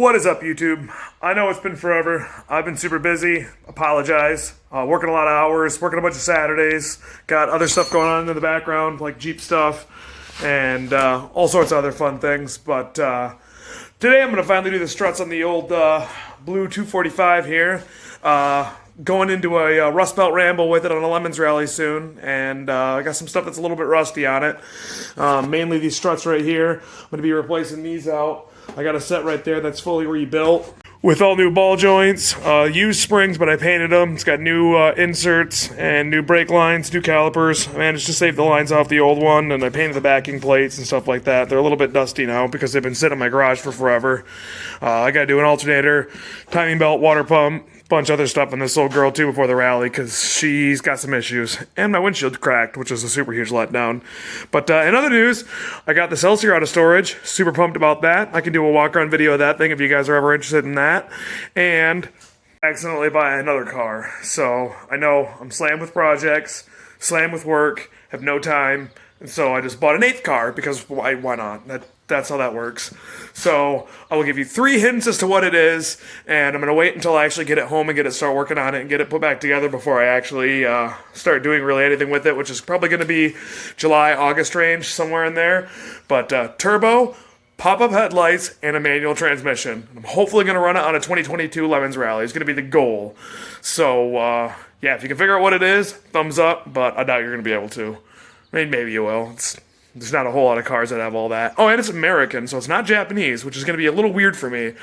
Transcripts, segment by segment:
What is up, YouTube? I know it's been forever. I've been super busy. Apologize. Working a lot of hours, working a bunch of Saturdays. Got other stuff going on in the background, like Jeep stuff, and all sorts of other fun things. But today I'm going to finally do the struts on the old blue 245 here. Going into a Rust Belt ramble with it on a Lemons rally soon, and I got some stuff that's a little bit rusty on it. Mainly these struts right here. I'm going to be replacing these out. I got a set right there that's fully rebuilt with all new ball joints, used springs, but I painted them. It's got new inserts and new brake lines, new calipers. I managed to save the lines off the old one, and I painted the backing plates and stuff like that. They're a little bit dusty now because they've been sitting in my garage for forever. I got to do an alternator, timing belt, water pump, bunch of other stuff on this old girl too before the rally because she's got some issues, and my windshield cracked, which is a super huge letdown. But in other news, I got the Celsior out of storage. Super pumped about that. I can do a walk around video of that thing if you guys are ever interested in that. And accidentally buy another car, so I know I'm slammed with projects, slammed with work, have no time, and so I just bought an 8th car because why not? That's how that works. So I will give you 3 hints as to what it is, and I'm going to wait until I actually get it home and start working on it and get it put back together before I actually start doing really anything with it, which is probably going to be July, August range, somewhere in there. But turbo, pop-up headlights, and a manual transmission. I'm hopefully going to run it on a 2022 Lemons Rally. It's going to be the goal. So, yeah, if you can figure out what it is, thumbs up, but I doubt you're going to be able to. I mean, maybe you will. There's not a whole lot of cars that have all that. Oh, and it's American, so it's not Japanese, which is going to be a little weird for me.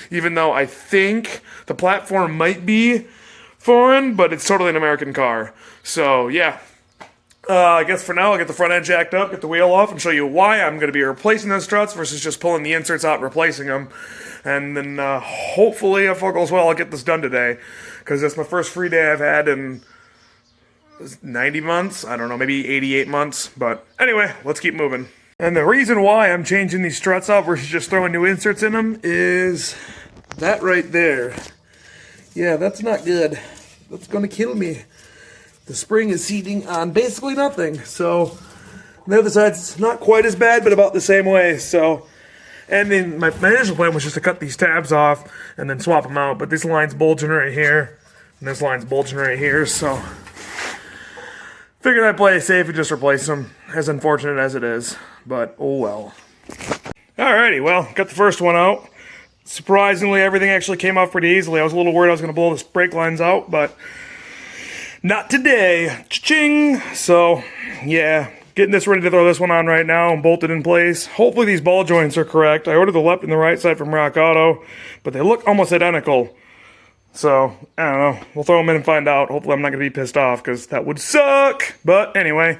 Even though I think the platform might be foreign, but it's totally an American car. So, yeah. I guess for now, I'll get the front end jacked up, get the wheel off, and show you why I'm going to be replacing those struts versus just pulling the inserts out and replacing them. And then hopefully, if all goes well, I'll get this done today. Because that's my first free day I've had in 90 months, I don't know, maybe 88 months, but anyway, let's keep moving. And the reason why I'm changing these struts out versus just throwing new inserts in them is that right there. Yeah, that's not good. That's gonna kill me. The spring is seating on basically nothing, so on the other side, it's not quite as bad, but about the same way, so. And then my initial plan was just to cut these tabs off and then swap them out, but this line's bulging right here, and this line's bulging right here, so figured I'd play it safe and just replace them, as unfortunate as it is, but oh well. Alrighty, well, got the first one out. Surprisingly, everything actually came off pretty easily. I was a little worried I was going to blow the brake lines out, but not today. Cha-ching! So, yeah, getting this ready to throw this one on right now and bolt it in place. Hopefully these ball joints are correct. I ordered the left and the right side from Rock Auto, but they look almost identical. So, I don't know. We'll throw them in and find out. Hopefully I'm not going to be pissed off, because that would suck. But anyway,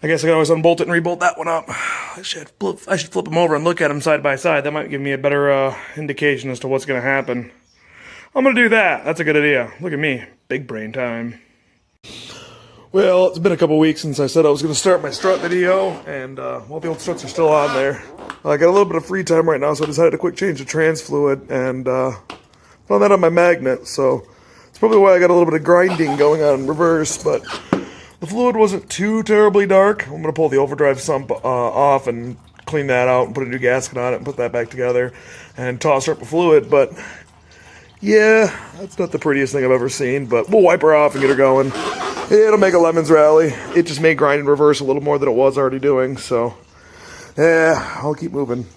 I guess I can always unbolt it and rebolt that one up. I should flip them over and look at them side by side. That might give me a better indication as to what's going to happen. I'm going to do that. That's a good idea. Look at me. Big brain time. Well, it's been a couple weeks since I said I was going to start my strut video, and well, the old struts are still on there. I got a little bit of free time right now, so I decided to quick change the trans fluid, and found that on my magnet, so it's probably why I got a little bit of grinding going on in reverse, but the fluid wasn't too terribly dark. I'm going to pull the overdrive sump off and clean that out and put a new gasket on it and put that back together and toss up the fluid, but yeah, that's not the prettiest thing I've ever seen, but we'll wipe her off and get her going. It'll make a Lemons rally. It just made grind in reverse a little more than it was already doing, so yeah, I'll keep moving.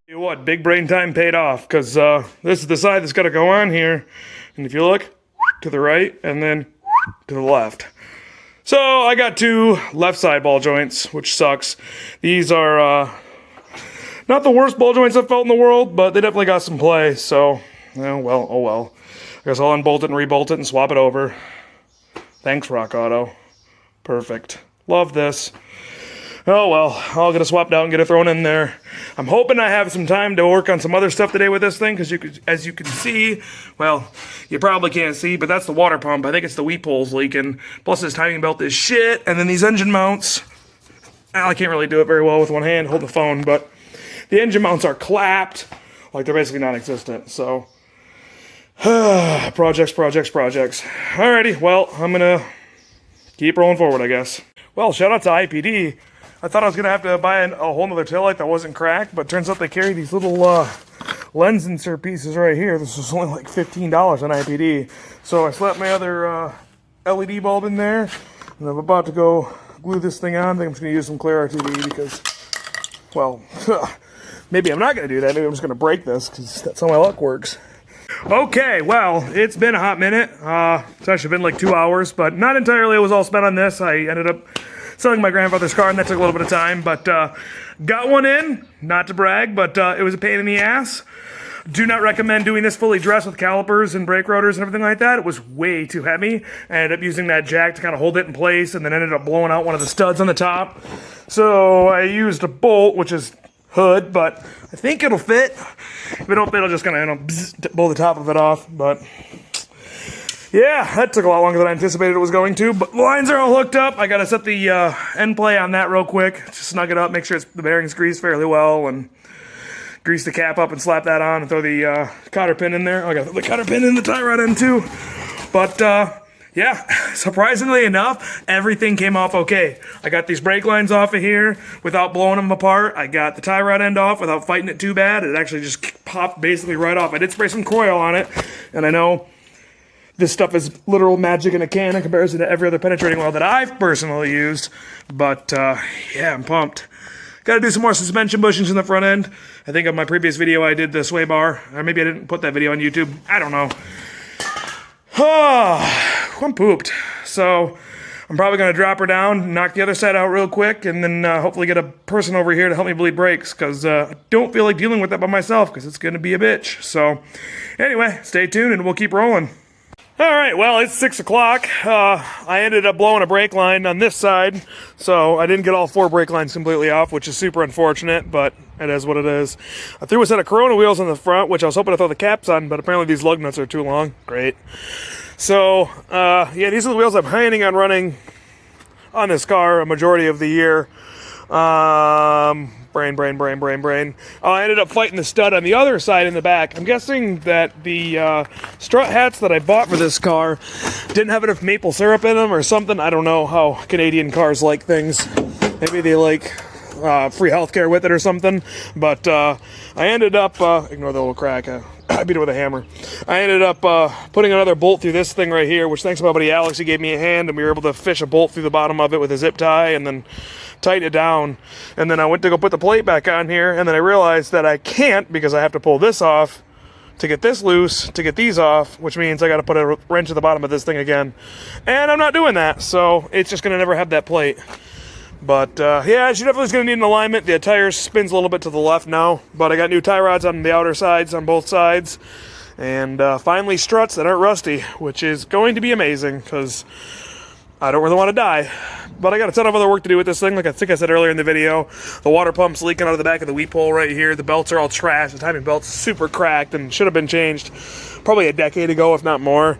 You what, big brain time paid off, because this is the side that's got to go on here, and if you look to the right and then to the left. So I got 2 left side ball joints, which sucks. These are not the worst ball joints I've felt in the world, but they definitely got some play, so oh well. I guess I'll unbolt it and rebolt it and swap it over. Thanks, Rock Auto. Perfect. Love this. Oh well, I'll get it swapped out and get it thrown in there. I'm hoping I have some time to work on some other stuff today with this thing, because as you can see, well, you probably can't see, but that's the water pump. I think it's the weep holes leaking. Plus this timing belt is shit, and then these engine mounts. I can't really do it very well with one hand, hold the phone, but the engine mounts are clapped, like they're basically non-existent, so projects. Alrighty, well, I'm gonna keep rolling forward, I guess. Well, shout out to IPD. I thought I was going to have to buy a whole nother taillight that wasn't cracked, but turns out they carry these little lens insert pieces right here. This was only like $15 on IPD. So I slapped my other LED bulb in there, and I'm about to go glue this thing on. I think I'm just going to use some clear RTD because, well, maybe I'm not going to do that. Maybe I'm just going to break this because that's how my luck works. Okay, well, it's been a hot minute. It's actually been like 2 hours, but not entirely. It was all spent on this. I ended up selling my grandfather's car, and that took a little bit of time, but got one in. Not to brag, but it was a pain in the ass. Do not recommend doing this fully dressed with calipers and brake rotors and everything like that. It was way too heavy. I ended up using that jack to kind of hold it in place, and then ended up blowing out one of the studs on the top. So I used a bolt, which is hood, but I think it'll fit. If it don't fit, I'll just kind of blow the top of it off. But yeah, that took a lot longer than I anticipated it was going to. But the lines are all hooked up. I got to set the end play on that real quick. Just snug it up, make sure the bearing's greased fairly well, and grease the cap up and slap that on and throw the cotter pin in there. I got the cotter pin in the tie rod end too. But yeah, surprisingly enough, everything came off okay. I got these brake lines off of here without blowing them apart. I got the tie rod end off without fighting it too bad. It actually just popped basically right off. I did spray some coil on it, and I know this stuff is literal magic in a can in comparison to every other penetrating oil that I've personally used. But yeah, I'm pumped. Got to do some more suspension bushings in the front end. I think on my previous video I did the sway bar, or maybe I didn't put that video on YouTube. I don't know. I'm pooped. So I'm probably going to drop her down, knock the other side out real quick, and then hopefully get a person over here to help me bleed brakes, because I don't feel like dealing with that by myself, because it's going to be a bitch. So anyway, stay tuned and we'll keep rolling. All right, well, it's 6 o'clock. I ended up blowing a brake line on this side, so I didn't get all 4 brake lines completely off, which is super unfortunate, but it is what it is. I threw a set of Corona wheels on the front, which I was hoping to throw the caps on, but apparently these lug nuts are too long. Great. So, yeah, these are the wheels I'm planning on running on this car a majority of the year. Brain. I ended up fighting the stud on the other side in the back. I'm guessing that the strut hats that I bought for this car didn't have enough maple syrup in them or something. I don't know how Canadian cars like things. Maybe they like free healthcare with it or something. But I ended up, ignore the little crack, I beat it with a hammer. I ended up putting another bolt through this thing right here, which thanks to my buddy Alex, he gave me a hand, and we were able to fish a bolt through the bottom of it with a zip tie and then tighten it down. And then I went to go put the plate back on here, and then I realized that I can't because I have to pull this off to get this loose, to get these off, which means I got to put a wrench at the bottom of this thing again. And I'm not doing that, so it's just going to never have that plate. But yeah, she definitely is going to need an alignment. The tire spins a little bit to the left now, but I got new tie rods on the outer sides on both sides. And finally struts that aren't rusty, which is going to be amazing because I don't really want to die. But I got a ton of other work to do with this thing. Like I think I said earlier in the video, the water pump's leaking out of the back of the wheat pole right here. The belts are all trashed. The timing belt's super cracked and should have been changed probably a decade ago, if not more.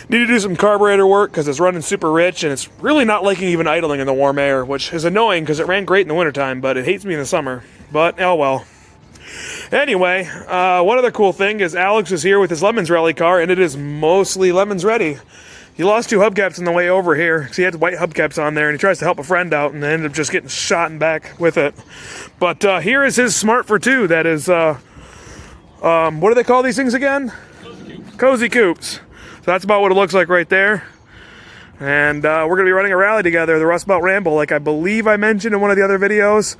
Need to do some carburetor work because it's running super rich, and it's really not liking even idling in the warm air, which is annoying because it ran great in the wintertime, but it hates me in the summer. But, oh well. Anyway, one other cool thing is Alex is here with his Lemons Rally car, and it is mostly Lemons ready. He lost 2 hubcaps on the way over here because he had white hubcaps on there, and he tries to help a friend out, and ended up just getting shot in back with it. But here is his Smart for 2. That is, what do they call these things again? Cozy Coupes. So that's about what it looks like right there. And we're going to be running a rally together, the Rust Belt Ramble, like I believe I mentioned in one of the other videos.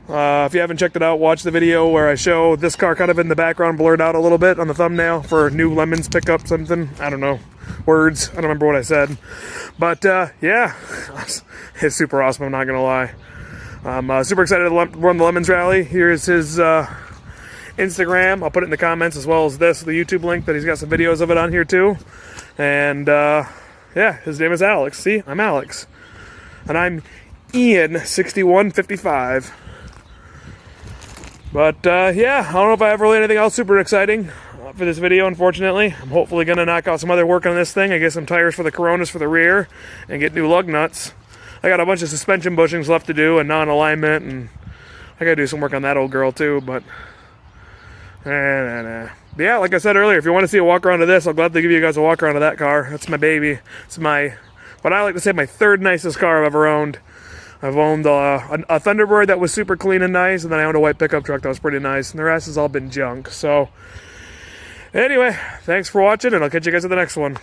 If you haven't checked it out, watch the video where I show this car kind of in the background, blurred out a little bit on the thumbnail for new Lemons pickup something. I don't know. Words. I don't remember what I said. But yeah, it's super awesome, I'm not going to lie. I'm super excited to run the Lemons Rally. Here's his Instagram. I'll put it in the comments as well as the YouTube link that he's got some videos of it on here too. And yeah, his name is Alex. See, I'm Alex. And I'm Ian6155. But yeah, I don't know if I have really anything else super exciting for this video, unfortunately. I'm hopefully going to knock out some other work on this thing. I get some tires for the Coronas for the rear and get new lug nuts. I got a bunch of suspension bushings left to do and non-alignment, and I got to do some work on that old girl too, but yeah, like I said earlier, if you want to see a walk around of this, I'll gladly give you guys a walk around of that car. That's my baby. It's my But I like to say my third nicest car I've ever owned. I've owned a Thunderbird that was super clean and nice, and then I owned a white pickup truck that was pretty nice, and the rest has all been junk. So anyway, thanks for watching, and I'll catch you guys at the next one.